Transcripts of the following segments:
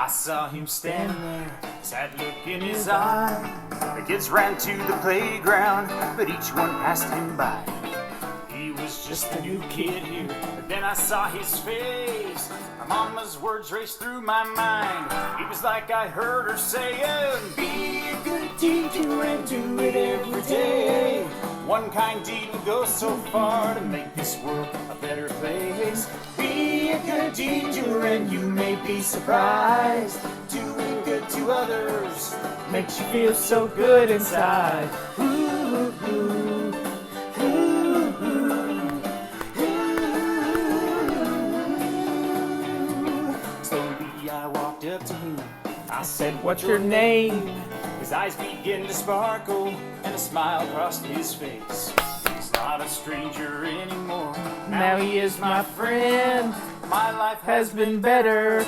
saw him standing there, sad look in his eye. The kids ran to the playground, but each one passed him by. He was just a new kid here, but then I saw his face. My mama's words raced through my mind. It was like I heard her saying, be a good teacher and do it every day. One kind deed will go so far to make this world a better place. Be a good teacher and you may be surprised. Doing good to others makes you feel so good inside. Ooh, ooh, ooh, ooh. Slowly I walked up to him. I said, what's your name? His eyes began to sparkle and a smile crossed his face. He's not a stranger anymore. Now he is my friend. My life has been better.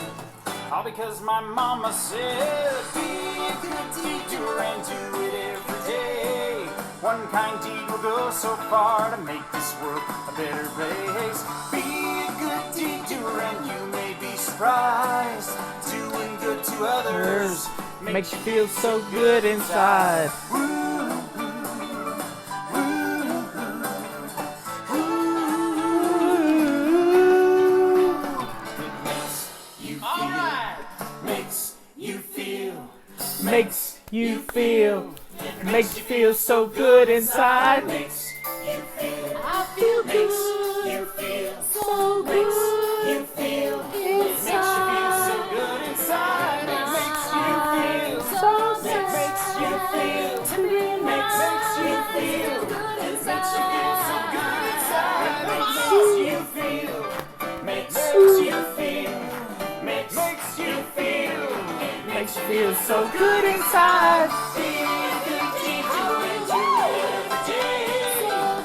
All because my mama said, be a good teacher and do it every day. One kind deed will go so far to make this world a better place. Be a good teacher and you may be surprised. Doing good to others makes you feel so good inside. Makes you feel so good inside. Makes you feel. I feel good. Makes you feel so good. Makes you feel so good inside. It makes you feel so It makes you feel. to be Makes you feel. good Makes you feel so good inside. Makes you feel. Makes you feel. Makes you feel. makes you feel so good inside. Be a good teacher and do every day.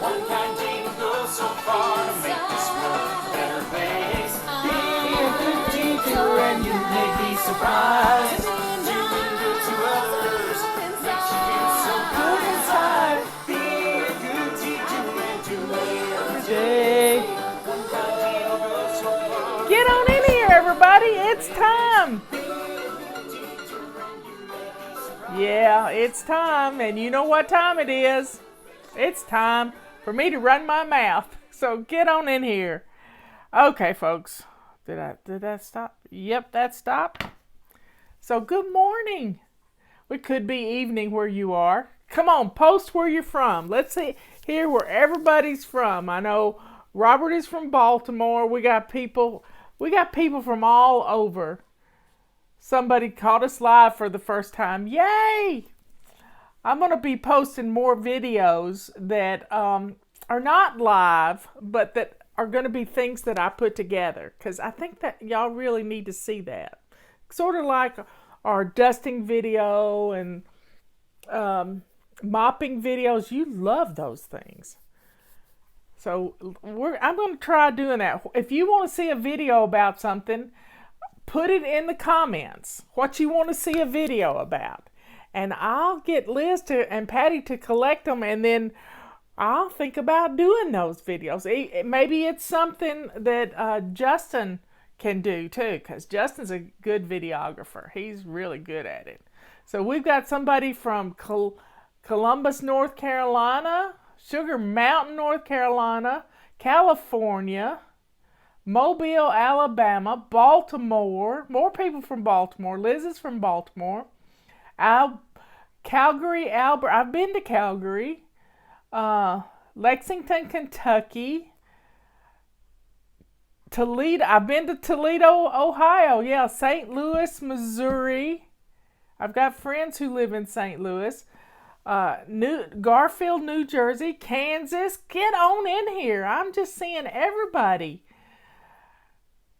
One kind deed will go so far to make this world a better place. Be a good teacher and you may be surprised. Doing good to others makes you feel so good inside. Be a good teacher and do it every day. One kind deed will go so far. Get on in here, everybody. It's time. Yeah, it's time, and you know what time it is. It's time for me to run my mouth. So get on in here. Okay, folks. Did that stop? Yep, that stopped. So good morning. It could be evening where you are. Come on, post where you're from. Let's see here where everybody's from. I know Robert is from Baltimore. We got people from all over. Somebody caught us live for the first time. Yay! I'm going to be posting more videos that are not live, but that are going to be things that I put together. Because I think that y'all really need to see that. Sort of like our dusting video and mopping videos. You love those things. So I'm going to try doing that. If you want to see a video about something, put it in the comments what you want to see a video about. And I'll get Liz and Patty to collect them, and then I'll think about doing those videos. Maybe it's something that Justin can do too, because Justin's a good videographer. He's really good at it. So we've got somebody from Columbus, North Carolina, Sugar Mountain, North Carolina, California, Mobile, Alabama, Baltimore, more people from Baltimore. Liz is from Baltimore. Calgary, Albert. I've been to Calgary. Lexington, Kentucky. Toledo. I've been to Toledo, Ohio. Yeah, St. Louis, Missouri. I've got friends who live in St. Louis. Garfield, New Jersey, Kansas. Get on in here. I'm just seeing everybody.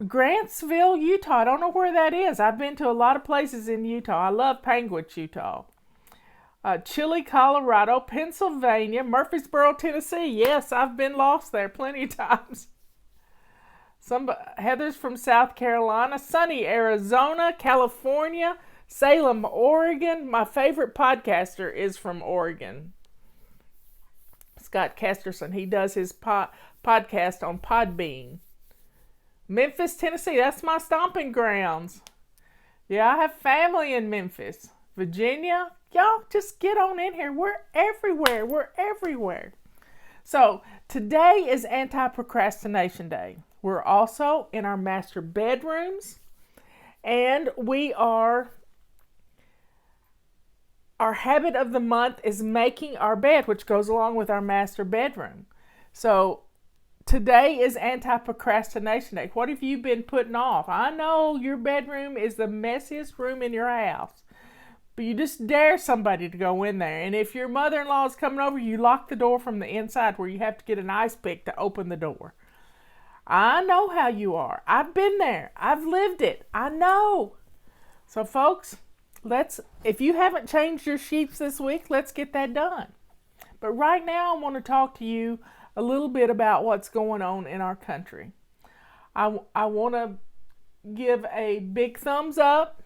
Grantsville, Utah. I don't know where that is. I've been to a lot of places in Utah. I love Panguitch, Utah. Chile, Colorado, Pennsylvania, Murfreesboro, Tennessee. Yes, I've been lost there plenty of times. Heather's from South Carolina, sunny Arizona, California, Salem, Oregon. My favorite podcaster is from Oregon. Scott Casterson. He does his podcast on Podbean. Memphis, Tennessee. That's my stomping grounds. Yeah, I have family in Memphis, Virginia. Y'all just get on in here. We're everywhere. We're everywhere. So today is Anti-Procrastination Day. We're also in our master bedrooms, and our habit of the month is making our bed, which goes along with our master bedroom. So today is Anti-Procrastination Day. What have you been putting off? I know your bedroom is the messiest room in your house, but you just dare somebody to go in there. And if your mother-in-law is coming over, you lock the door from the inside where you have to get an ice pick to open the door. I know how you are. I've been there. I've lived it. I know. So folks, if you haven't changed your sheets this week, let's get that done. But right now I want to talk to you a little bit about what's going on in our country. I want to give a big thumbs up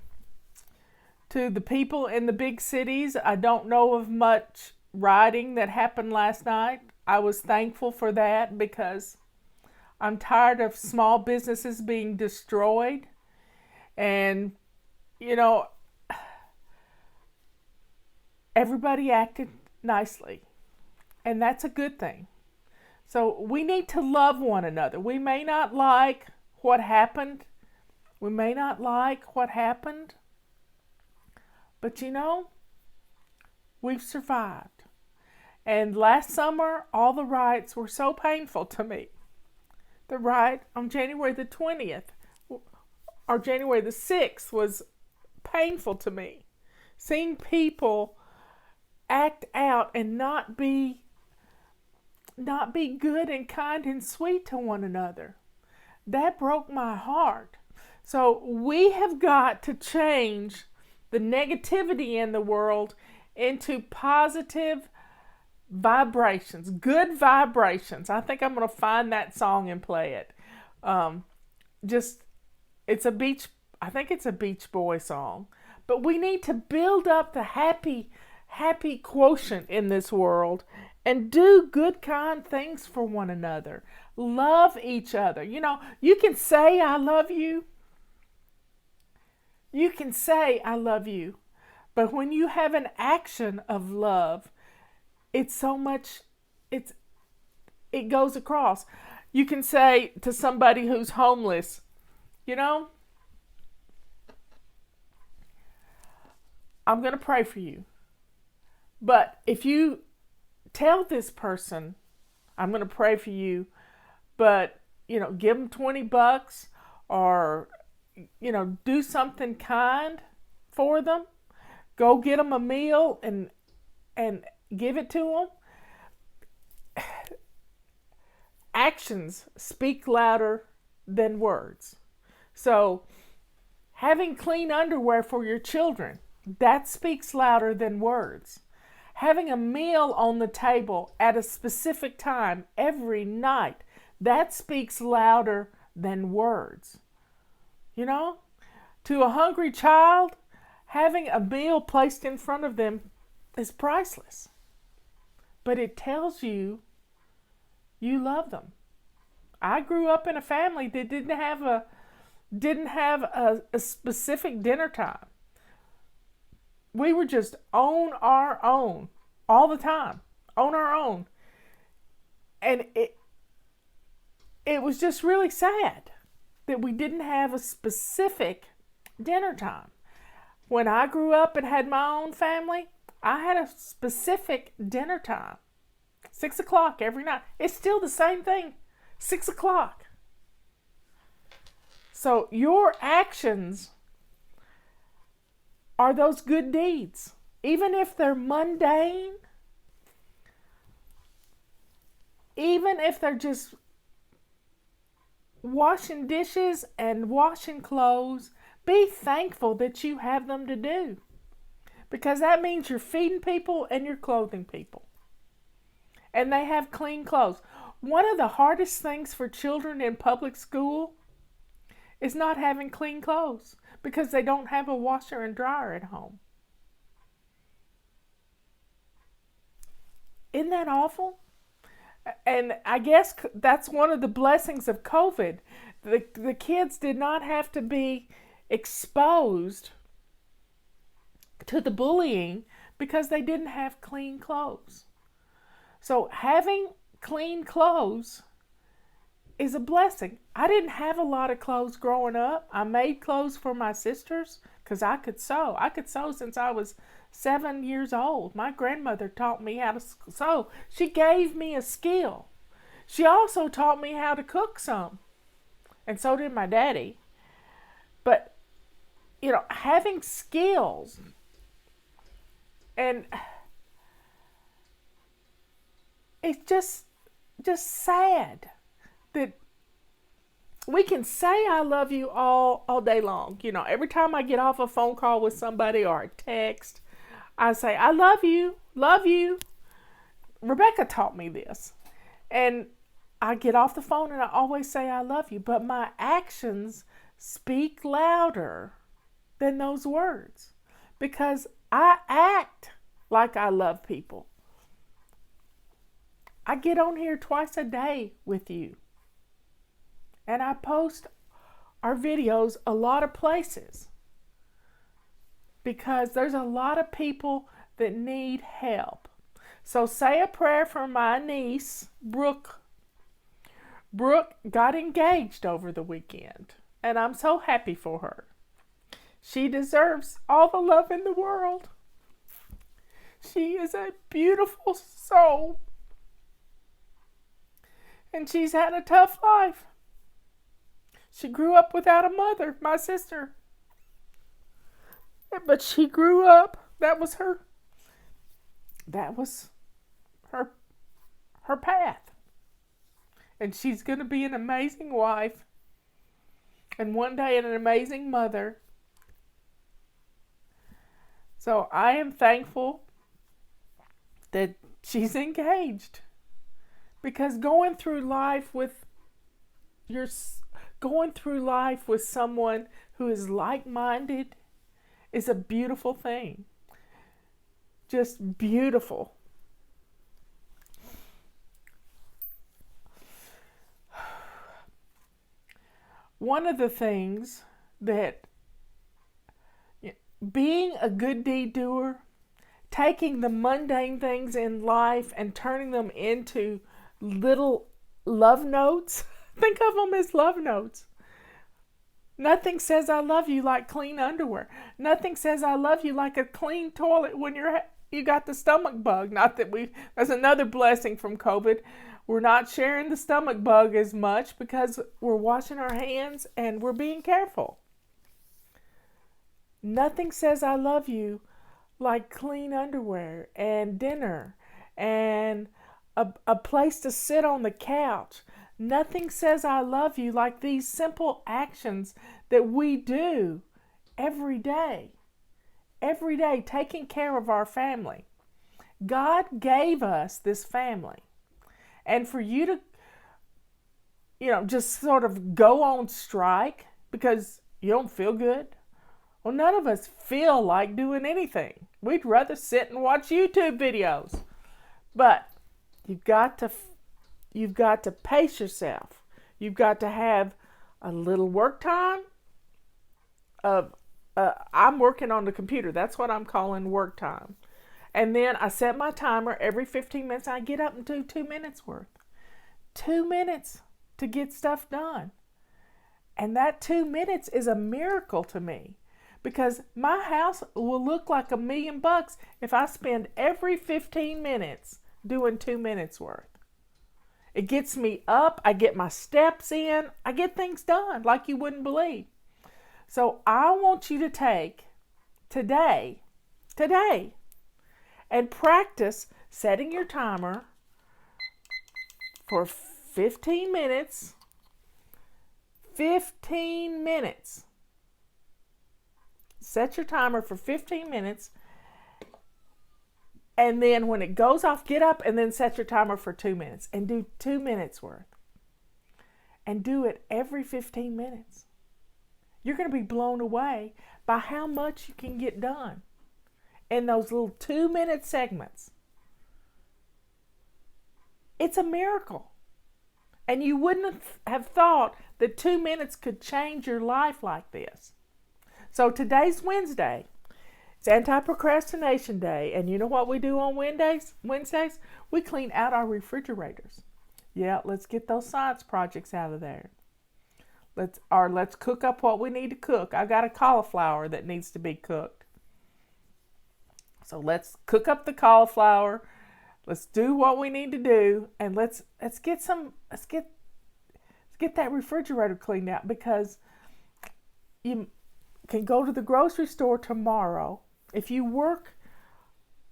to the people in the big cities. I don't know of much rioting that happened last night. I was thankful for that because I'm tired of small businesses being destroyed. And, everybody acted nicely. And that's a good thing. So we need to love one another. We may not like what happened. But we've survived. And last summer, all the riots were so painful to me. The riot on January the 20th or January the 6th was painful to me. Seeing people act out and not be good and kind and sweet to one another. That broke my heart. So we have got to change the negativity in the world into positive vibrations, good vibrations. I think I'm going to find that song and play it. I think it's a Beach Boy song. But we need to build up the happy quotient in this world and do good, kind things for one another. Love each other. You can say, I love you. You can say, I love you. But when you have an action of love, it goes across. You can say to somebody who's homeless, I'm going to pray for you. But if you tell this person, I'm going to pray for you, but, give them $20 or, do something kind for them. Go get them a meal and give it to them. Actions speak louder than words. So having clean underwear for your children, that speaks louder than words. Having a meal on the table at a specific time every night, that speaks louder than words. To a hungry child, having a meal placed in front of them is priceless. But it tells you love them. I grew up in a family that didn't have a specific dinner time. We were just on our own all the time, on our own. And it was just really sad that we didn't have a specific dinner time. When I grew up and had my own family, I had a specific dinner time. 6 o'clock every night. It's still the same thing. 6 o'clock. So your actions are those good deeds. Even if they're mundane, even if they're just washing dishes and washing clothes, be thankful that you have them to do. Because that means you're feeding people and you're clothing people. And they have clean clothes. One of the hardest things for children in public school is not having clean clothes because they don't have a washer and dryer at home. Isn't that awful? And I guess that's one of the blessings of COVID. The kids did not have to be exposed to the bullying because they didn't have clean clothes. So having clean clothes is a blessing. I didn't have a lot of clothes growing up. I made clothes for my sisters because I could sew. I could sew since I was 7 years old. My grandmother taught me how to sew. She gave me a skill. She also taught me how to cook some. And so did my daddy. But, having skills, and it's just sad that we can say I love you all day long. Every time I get off a phone call with somebody or a text, I say, I love you, love you. Rebecca taught me this. And I get off the phone and I always say I love you, but my actions speak louder than those words because I act like I love people. I get on here twice a day with you. And I post our videos a lot of places because there's a lot of people that need help. So say a prayer for my niece, Brooke. Brooke got engaged over the weekend, and I'm so happy for her. She deserves all the love in the world. She is a beautiful soul. And she's had a tough life. She grew up without a mother, my sister. But she grew up. That was her path. And she's going to be an amazing wife. And one day an amazing mother. So I am thankful that she's engaged. Because going through life with someone who is like-minded is a beautiful thing. Just beautiful. One of the things that being a good deed doer, taking the mundane things in life and turning them into little love notes. Think of them as love notes. Nothing says I love you like clean underwear. Nothing says I love you like a clean toilet when you got the stomach bug. Not that that's another blessing from COVID. We're not sharing the stomach bug as much because we're washing our hands and we're being careful. Nothing says I love you like clean underwear and dinner and a place to sit on the couch. Nothing says I love you like these simple actions that we do every day. Every day, taking care of our family. God gave us this family. And for you to, just sort of go on strike because you don't feel good. Well, none of us feel like doing anything. We'd rather sit and watch YouTube videos. But you've got to pace yourself. You've got to have a little work time. I'm working on the computer. That's what I'm calling work time. And then I set my timer every 15 minutes. I get up and do 2 minutes worth. 2 minutes to get stuff done. And that 2 minutes is a miracle to me. Because my house will look like $1 million if I spend every 15 minutes doing 2 minutes worth. It gets me up, I get my steps in, I get things done like you wouldn't believe. So I want you to take today, and practice setting your timer for 15 minutes. 15 minutes. Set your timer for 15 minutes. And then when it goes off, get up and then set your timer for 2 minutes and do 2 minutes worth. And do it every 15 minutes. You're going to be blown away by how much you can get done in those little 2-minute segments. It's a miracle. And you wouldn't have thought that 2 minutes could change your life like this. So today's Wednesday. It's Anti-Procrastination Day. And you know what we do on Wednesdays? We clean out our refrigerators. Yeah, let's get those science projects out of there. Let's cook up what we need to cook. I got a cauliflower that needs to be cooked. So let's cook up the cauliflower. Let's do what we need to do, and let's get that refrigerator cleaned out, because you can go to the grocery store tomorrow. If you work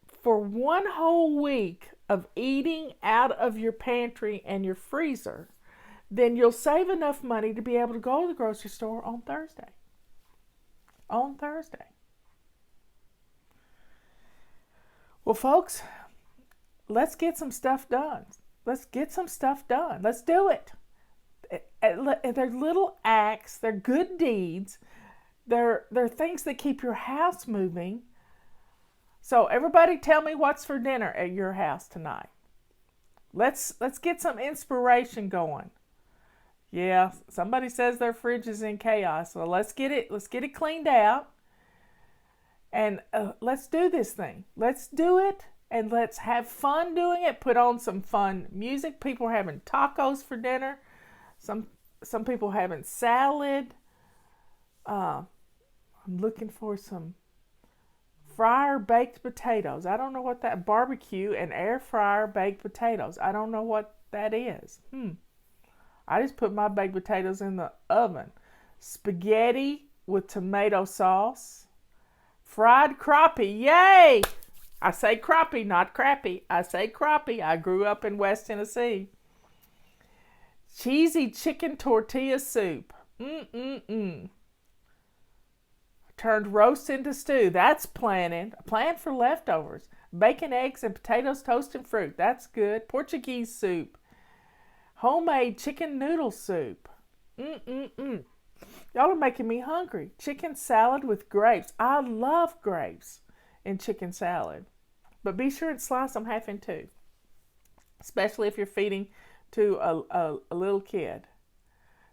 for one whole week of eating out of your pantry and your freezer, then you'll save enough money to be able to go to the grocery store on Thursday. Well, folks, let's get some stuff done. Let's do it. They're little acts. They're good deeds. They're things that keep your house moving. So everybody tell me what's for dinner at your house tonight. Let's get some inspiration going. Yeah, somebody says their fridge is in chaos. So let's get it cleaned out. And let's do this thing. Let's do it, and let's have fun doing it. Put on some fun music. People are having tacos for dinner. Some people having salad. I'm looking for some fryer baked potatoes. I don't know what that barbecue and air fryer baked potatoes. I don't know what that is. I just put my baked potatoes in the oven. Spaghetti with tomato sauce. Fried crappie. Yay! I say crappie, not crappy. I say crappie. I grew up in West Tennessee. Cheesy chicken tortilla soup. Turned roast into stew. That's planning. Plan for leftovers. Bacon, eggs, and potatoes, toast, and fruit. That's good. Portuguese soup. Homemade chicken noodle soup. Y'all are making me hungry. Chicken salad with grapes. I love grapes in chicken salad. But be sure and slice them half in two. Especially if you're feeding to a little kid.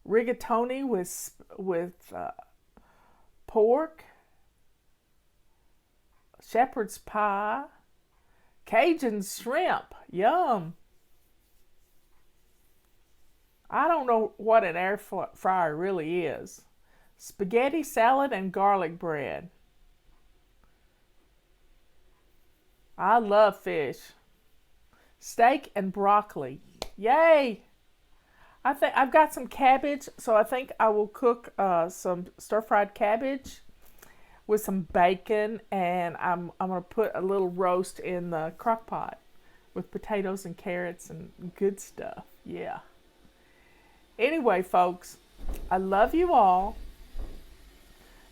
Rigatoni with pork. Shepherd's pie. Cajun shrimp. Yum. I don't know what an air fryer really is. Spaghetti, salad, and garlic bread. I love fish. Steak and broccoli. Yay! I think I've got some cabbage, so I think I will cook some stir-fried cabbage with some bacon, and I'm gonna put a little roast in the crock pot with potatoes and carrots and good stuff. Yeah. Anyway, folks, I love you all.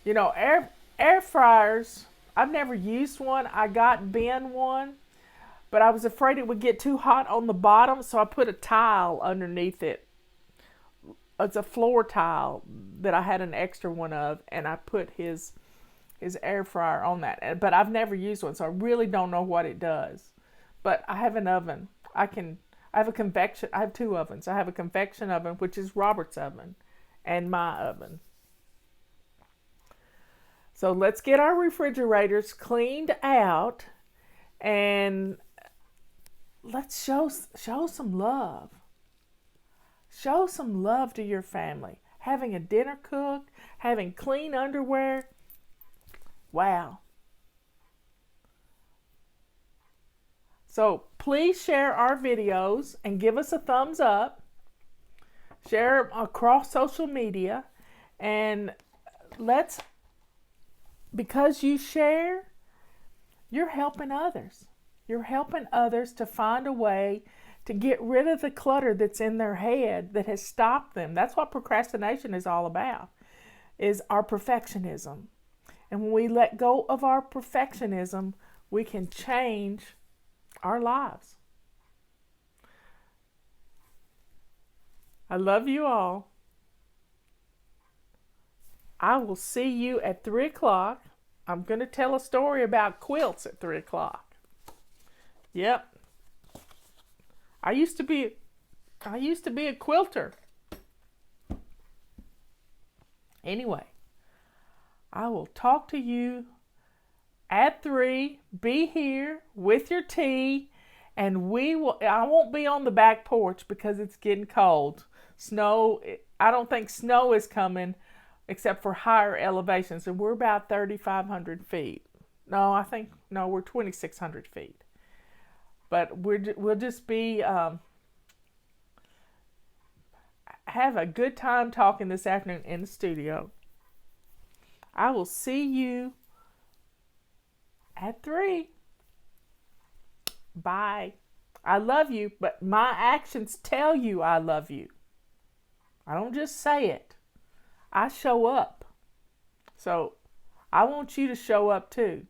You know, air fryers, I've never used one. I got Ben one, but I was afraid it would get too hot on the bottom, so I put a tile underneath it. It's a floor tile that I had an extra one of, and I put his air fryer on that. But I've never used one, so I really don't know what it does. But I have an oven. I have a convection. I have two ovens. I have a convection oven, which is Robert's oven, and my oven. So let's get our refrigerators cleaned out, and let's show some love. Show some love to your family. Having a dinner cooked, having clean underwear. Wow. So please share our videos and give us a thumbs up. Share them across social media. And because you share, you're helping others. You're helping others to find a way to get rid of the clutter that's in their head that has stopped them. That's what procrastination is all about, is our perfectionism. And when we let go of our perfectionism, we can change our lives. I love you all. I will see you at 3 o'clock. I'm going to tell a story about quilts at 3 o'clock. Yep. I used to be a quilter. Anyway, I will talk to you at 3. Be here with your tea, and I won't be on the back porch because it's getting cold. I don't think snow is coming except for higher elevations, and we're about 3,500 feet. No, we're 2,600 feet. But we'll just be have a good time talking this afternoon in the studio. I will see you at 3. Bye. I love you, but my actions tell you I love you. I don't just say it. I show up. So I want you to show up too.